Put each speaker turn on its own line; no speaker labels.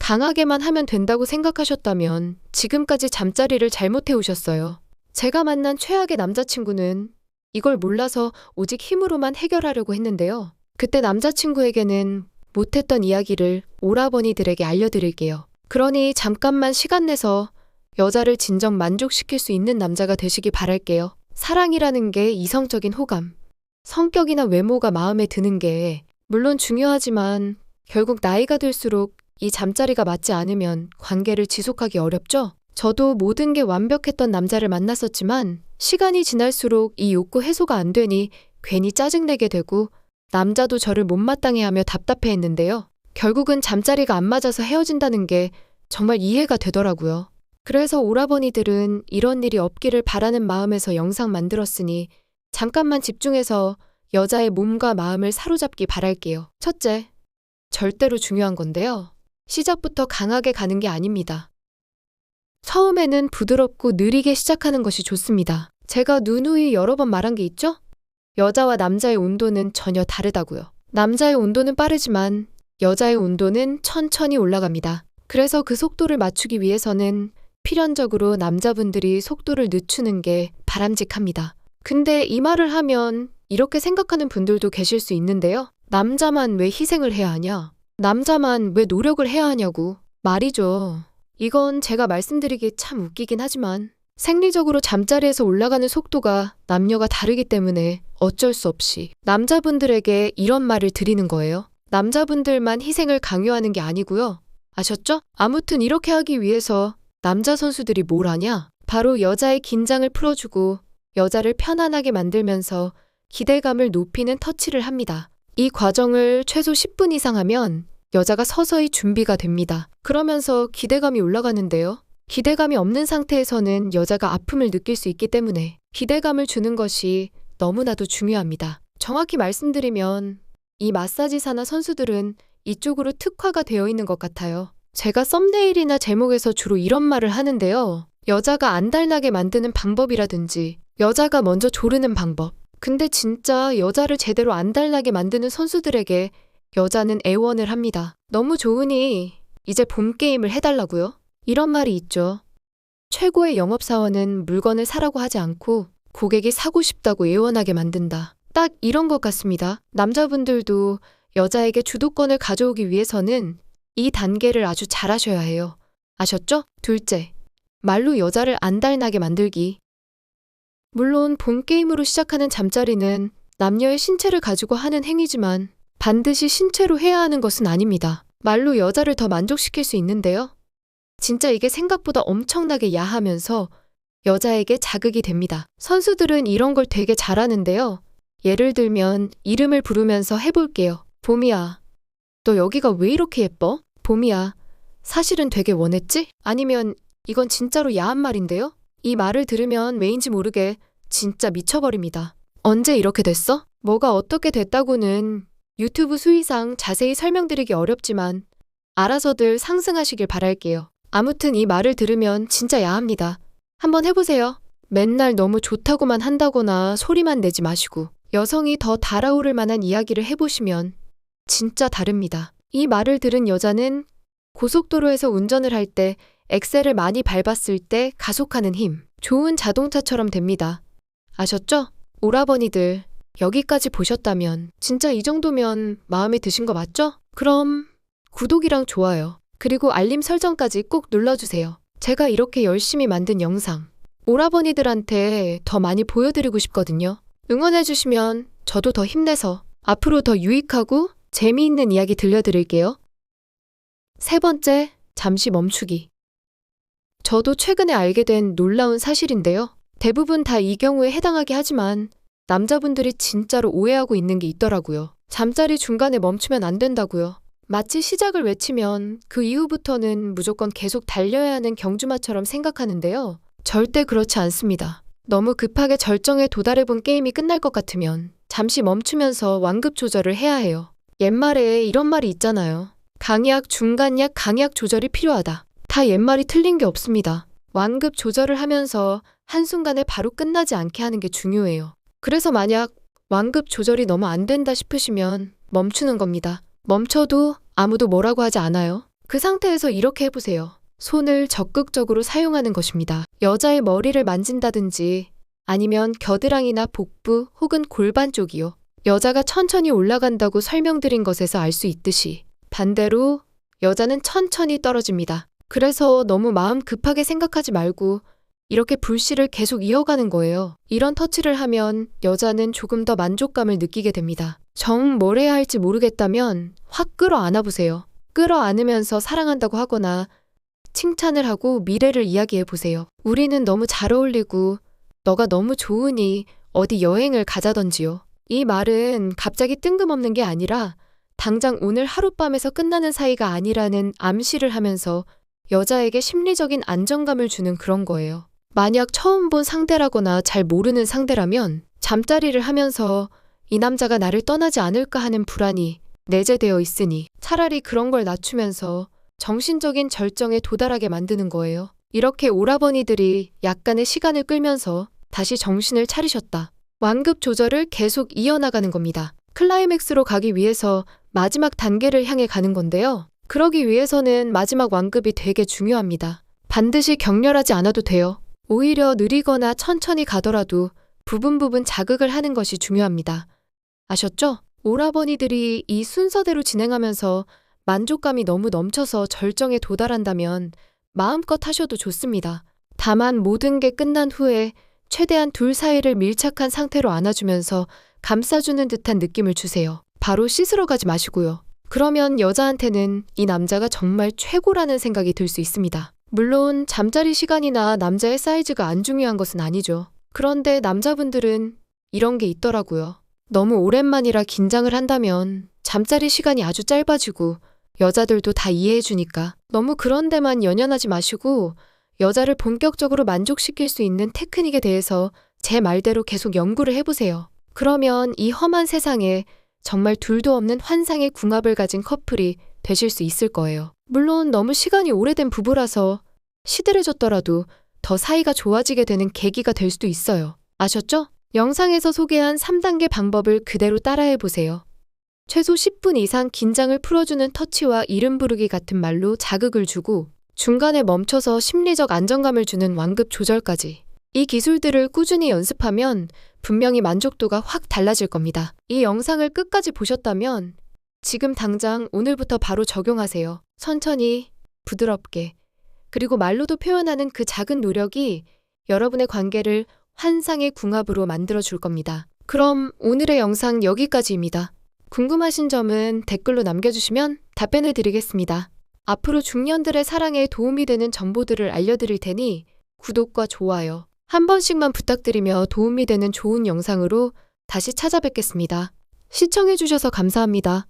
강하게만 하면 된다고 생각하셨다면 지금까지 잠자리를 잘못해 오셨어요. 제가 만난 최악의 남자친구는 이걸 몰라서 오직 힘으로만 해결하려고 했는데요. 그때 남자친구에게는 못했던 이야기를 오라버니들에게 알려드릴게요. 그러니 잠깐만 시간 내서 여자를 진정 만족시킬 수 있는 남자가 되시기 바랄게요. 사랑이라는 게 이성적인 호감, 성격이나 외모가 마음에 드는 게 물론 중요하지만 결국 나이가 들수록 이 잠자리가 맞지 않으면 관계를 지속하기 어렵죠? 저도 모든 게 완벽했던 남자를 만났었지만 시간이 지날수록 이 욕구 해소가 안 되니 괜히 짜증내게 되고 남자도 저를 못마땅해하며 답답해했는데요. 결국은 잠자리가 안 맞아서 헤어진다는 게 정말 이해가 되더라고요. 그래서 오라버니들은 이런 일이 없기를 바라는 마음에서 영상 만들었으니 잠깐만 집중해서 여자의 몸과 마음을 사로잡기 바랄게요. 첫째, 절대로 중요한 건데요. 시작부터 강하게 가는 게 아닙니다. 처음에는 부드럽고 느리게 시작하는 것이 좋습니다. 제가 누누이 여러 번 말한 게 있죠? 여자와 남자의 온도는 전혀 다르다고요. 남자의 온도는 빠르지만 여자의 온도는 천천히 올라갑니다. 그래서 그 속도를 맞추기 위해서는 필연적으로 남자분들이 속도를 늦추는 게 바람직합니다. 근데 이 말을 하면 이렇게 생각하는 분들도 계실 수 있는데요. 남자만 왜 희생을 해야 하냐? 남자만 왜 노력을 해야 하냐고. 말이죠. 이건 제가 말씀드리기 참 웃기긴 하지만 생리적으로 잠자리에서 올라가는 속도가 남녀가 다르기 때문에 어쩔 수 없이 남자분들에게 이런 말을 드리는 거예요. 남자분들만 희생을 강요하는 게 아니고요. 아셨죠? 아무튼 이렇게 하기 위해서 남자 선수들이 뭘 하냐? 바로 여자의 긴장을 풀어주고 여자를 편안하게 만들면서 기대감을 높이는 터치를 합니다. 이 과정을 최소 10분 이상 하면 여자가 서서히 준비가 됩니다. 그러면서 기대감이 올라가는데요. 기대감이 없는 상태에서는 여자가 아픔을 느낄 수 있기 때문에 기대감을 주는 것이 너무나도 중요합니다. 정확히 말씀드리면 이 마사지사나 선수들은 이쪽으로 특화가 되어 있는 것 같아요. 제가 썸네일이나 제목에서 주로 이런 말을 하는데요. 여자가 안달나게 만드는 방법이라든지 여자가 먼저 조르는 방법. 근데 진짜 여자를 제대로 안달나게 만드는 선수들에게 여자는 애원을 합니다. 너무 좋으니 이제 봄게임을 해달라고요? 이런 말이 있죠. 최고의 영업사원은 물건을 사라고 하지 않고 고객이 사고 싶다고 애원하게 만든다. 딱 이런 것 같습니다. 남자분들도 여자에게 주도권을 가져오기 위해서는 이 단계를 아주 잘하셔야 해요. 아셨죠? 둘째, 말로 여자를 안달나게 만들기. 물론 봄게임으로 시작하는 잠자리는 남녀의 신체를 가지고 하는 행위지만 반드시 신체로 해야 하는 것은 아닙니다. 말로 여자를 더 만족시킬 수 있는데요. 진짜 이게 생각보다 엄청나게 야하면서 여자에게 자극이 됩니다. 선수들은 이런 걸 되게 잘하는데요. 예를 들면 이름을 부르면서 해볼게요. 봄이야, 너 여기가 왜 이렇게 예뻐? 봄이야, 사실은 되게 원했지? 아니면 이건 진짜로 야한 말인데요? 이 말을 들으면 왜인지 모르게 진짜 미쳐버립니다. 언제 이렇게 됐어? 뭐가 어떻게 됐다고는 유튜브 수위상 자세히 설명드리기 어렵지만 알아서들 상승하시길 바랄게요. 아무튼 이 말을 들으면 진짜 야합니다. 한번 해보세요. 맨날 너무 좋다고만 한다거나 소리만 내지 마시고 여성이 더 달아오를 만한 이야기를 해보시면 진짜 다릅니다. 이 말을 들은 여자는 고속도로에서 운전을 할 때 엑셀을 많이 밟았을 때 가속하는 힘, 좋은 자동차처럼 됩니다. 아셨죠? 오라버니들, 여기까지 보셨다면 진짜 이 정도면 마음에 드신 거 맞죠? 그럼 구독이랑 좋아요, 그리고 알림 설정까지 꼭 눌러주세요. 제가 이렇게 열심히 만든 영상 오라버니들한테 더 많이 보여드리고 싶거든요. 응원해주시면 저도 더 힘내서 앞으로 더 유익하고 재미있는 이야기 들려드릴게요. 세 번째, 잠시 멈추기. 저도 최근에 알게 된 놀라운 사실인데요. 대부분 다 이 경우에 해당하게 하지만 남자분들이 진짜로 오해하고 있는 게 있더라고요. 잠자리 중간에 멈추면 안 된다고요. 마치 시작을 외치면 그 이후부터는 무조건 계속 달려야 하는 경주마처럼 생각하는데요. 절대 그렇지 않습니다. 너무 급하게 절정에 도달해본 게임이 끝날 것 같으면 잠시 멈추면서 완급 조절을 해야 해요. 옛말에 이런 말이 있잖아요. 강약, 중간약, 강약 조절이 필요하다. 다 옛말이 틀린 게 없습니다. 완급 조절을 하면서 한순간에 바로 끝나지 않게 하는 게 중요해요. 그래서 만약 완급 조절이 너무 안 된다 싶으시면 멈추는 겁니다. 멈춰도 아무도 뭐라고 하지 않아요. 그 상태에서 이렇게 해보세요. 손을 적극적으로 사용하는 것입니다. 여자의 머리를 만진다든지 아니면 겨드랑이나 복부 혹은 골반 쪽이요. 여자가 천천히 올라간다고 설명드린 것에서 알 수 있듯이 반대로 여자는 천천히 떨어집니다. 그래서 너무 마음 급하게 생각하지 말고 이렇게 불씨를 계속 이어가는 거예요. 이런 터치를 하면 여자는 조금 더 만족감을 느끼게 됩니다. 정 뭘 해야 할지 모르겠다면 확 끌어안아 보세요. 끌어안으면서 사랑한다고 하거나 칭찬을 하고 미래를 이야기해 보세요. 우리는 너무 잘 어울리고 너가 너무 좋으니 어디 여행을 가자던지요. 이 말은 갑자기 뜬금없는 게 아니라 당장 오늘 하룻밤에서 끝나는 사이가 아니라는 암시를 하면서 여자에게 심리적인 안정감을 주는 그런 거예요. 만약 처음 본 상대라거나 잘 모르는 상대라면 잠자리를 하면서 이 남자가 나를 떠나지 않을까 하는 불안이 내재되어 있으니 차라리 그런 걸 낮추면서 정신적인 절정에 도달하게 만드는 거예요. 이렇게 오라버니들이 약간의 시간을 끌면서 다시 정신을 차리셨다. 완급 조절을 계속 이어나가는 겁니다. 클라이맥스로 가기 위해서 마지막 단계를 향해 가는 건데요. 그러기 위해서는 마지막 완급이 되게 중요합니다. 반드시 격렬하지 않아도 돼요. 오히려 느리거나 천천히 가더라도 부분 자극을 하는 것이 중요합니다. 아셨죠? 오라버니들이 이 순서대로 진행하면서 만족감이 너무 넘쳐서 절정에 도달한다면 마음껏 하셔도 좋습니다. 다만 모든 게 끝난 후에 최대한 둘 사이를 밀착한 상태로 안아주면서 감싸주는 듯한 느낌을 주세요. 바로 씻으러 가지 마시고요. 그러면 여자한테는 이 남자가 정말 최고라는 생각이 들 수 있습니다. 물론 잠자리 시간이나 남자의 사이즈가 안 중요한 것은 아니죠. 그런데 남자분들은 이런 게 있더라고요. 너무 오랜만이라 긴장을 한다면 잠자리 시간이 아주 짧아지고 여자들도 다 이해해주니까 너무 그런 데만 연연하지 마시고 여자를 본격적으로 만족시킬 수 있는 테크닉에 대해서 제 말대로 계속 연구를 해보세요. 그러면 이 험한 세상에 정말 둘도 없는 환상의 궁합을 가진 커플이 되실 수 있을 거예요. 물론 너무 시간이 오래된 부부라서 시들해졌더라도 더 사이가 좋아지게 되는 계기가 될 수도 있어요. 아셨죠? 영상에서 소개한 3단계 방법을 그대로 따라해보세요. 최소 10분 이상 긴장을 풀어주는 터치와 이름 부르기 같은 말로 자극을 주고 중간에 멈춰서 심리적 안정감을 주는 완급 조절까지. 이 기술들을 꾸준히 연습하면 분명히 만족도가 확 달라질 겁니다. 이 영상을 끝까지 보셨다면 지금 당장 오늘부터 바로 적용하세요. 천천히, 부드럽게, 그리고 말로도 표현하는 그 작은 노력이 여러분의 관계를 환상의 궁합으로 만들어줄 겁니다. 그럼 오늘의 영상 여기까지입니다. 궁금하신 점은 댓글로 남겨주시면 답변을 드리겠습니다. 앞으로 중년들의 사랑에 도움이 되는 정보들을 알려드릴 테니 구독과 좋아요 한 번씩만 부탁드리며 도움이 되는 좋은 영상으로 다시 찾아뵙겠습니다. 시청해주셔서 감사합니다.